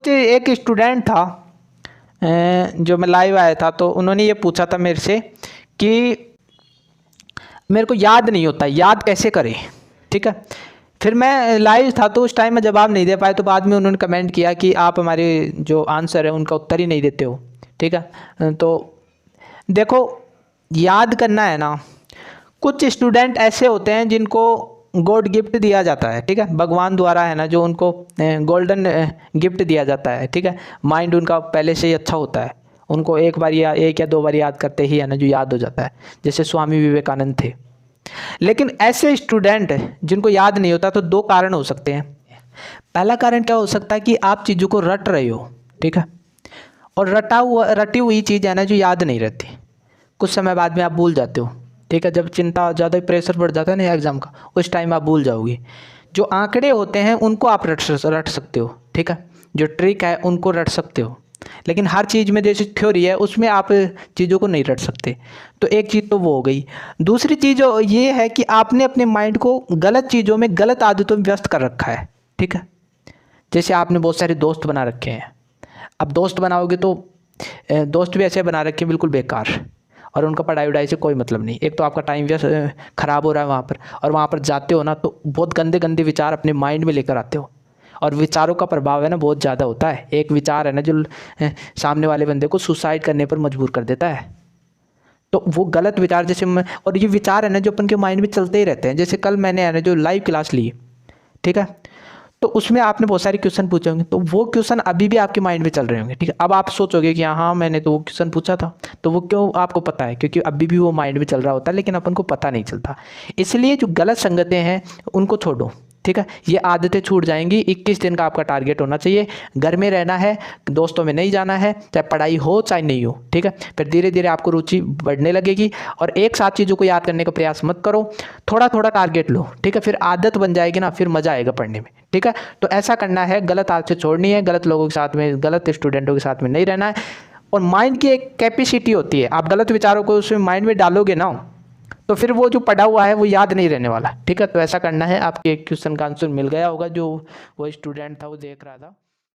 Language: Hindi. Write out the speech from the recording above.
तो एक स्टूडेंट था जो मैं लाइव आया था, तो उन्होंने ये पूछा था मेरे से कि मेरे को याद नहीं होता, याद कैसे करें। ठीक है, फिर मैं लाइव था तो उस टाइम में जवाब नहीं दे पाए, तो बाद में उन्होंने कमेंट किया कि आप हमारे जो आंसर है उनका उत्तर ही नहीं देते हो। ठीक है, तो देखो, याद करना है ना, कुछ स्टूडेंट ऐसे होते हैं जिनको गॉड गिफ्ट दिया जाता है। ठीक है, भगवान द्वारा है ना जो उनको गोल्डन गिफ्ट दिया जाता है। ठीक है, माइंड उनका पहले से ही अच्छा होता है, उनको एक बार या एक या दो बार याद करते ही है ना जो याद हो जाता है, जैसे स्वामी विवेकानंद थे। लेकिन ऐसे स्टूडेंट जिनको याद नहीं होता, तो दो कारण हो सकते हैं। पहला कारण क्या हो सकता है कि आप चीज़ों को रट रहे हो। ठीक है, और रटी हुई चीज़ है ना जो याद नहीं रहती, कुछ समय बाद में आप भूल जाते हो। ठीक है, जब चिंता ज़्यादा प्रेशर बढ़ जाता है ना एग्ज़ाम का, उस टाइम आप भूल जाओगे। जो आंकड़े होते हैं उनको आप रट सकते हो। ठीक है, जो ट्रिक है उनको रट सकते हो, लेकिन हर चीज़ में जैसे थ्योरी है उसमें आप चीज़ों को नहीं रट सकते। तो एक चीज़ तो वो हो गई। दूसरी चीज़ ये है कि आपने अपने माइंड को गलत चीज़ों में, गलत आदतों में व्यस्त कर रखा है। ठीक है, जैसे आपने बहुत सारे दोस्त बना रखे हैं। अब दोस्त बनाओगे तो दोस्त भी ऐसे बना रखे हैं बिल्कुल बेकार, और उनका पढ़ाई वढ़ाई से कोई मतलब नहीं। एक तो आपका टाइम वेस्ट ख़राब हो रहा है वहाँ पर, और वहाँ पर जाते हो ना तो बहुत गंदे गंदे विचार अपने माइंड में लेकर आते हो, और विचारों का प्रभाव है ना बहुत ज़्यादा होता है। एक विचार है ना जो सामने वाले बंदे को सुसाइड करने पर मजबूर कर देता है। तो वो गलत विचार जैसे और ये विचार है ना जो अपन के माइंड में चलते ही रहते हैं। जैसे कल मैंने है ना जो लाइव क्लास ली, ठीक है, तो उसमें आपने बहुत सारे क्वेश्चन पूछे होंगे, तो वो क्वेश्चन अभी भी आपके माइंड में चल रहे होंगे। ठीक है, अब आप सोचोगे कि हाँ मैंने तो वो क्वेश्चन पूछा था, तो वो क्यों आपको पता है, क्योंकि अभी भी वो माइंड में चल रहा होता है, लेकिन अपन को पता नहीं चलता। इसलिए जो गलत संगतें हैं उनको छोड़ो। ठीक है, ये आदतें छूट जाएंगी। 21 दिन का आपका टारगेट होना चाहिए। घर में रहना है, दोस्तों में नहीं जाना है, चाहे पढ़ाई हो चाहे नहीं हो। ठीक है, फिर धीरे धीरे आपको रुचि बढ़ने लगेगी, और एक साथ चीज़ों को याद करने का प्रयास मत करो, थोड़ा थोड़ा टारगेट लो। ठीक है, फिर आदत बन जाएगी ना, फिर मज़ा आएगा पढ़ने में। ठीक है, तो ऐसा करना है, गलत आदतें छोड़नी है, गलत लोगों के साथ में, गलत स्टूडेंटों के साथ में नहीं रहना है। और माइंड की एक कैपेसिटी होती है, आप गलत विचारों को उसमें माइंड में डालोगे ना, तो फिर वो जो पढ़ा हुआ है वो याद नहीं रहने वाला। ठीक है, तो ऐसा करना है। आपके एक क्वेश्चन का आंसर मिल गया होगा, जो वो स्टूडेंट था वो देख रहा था।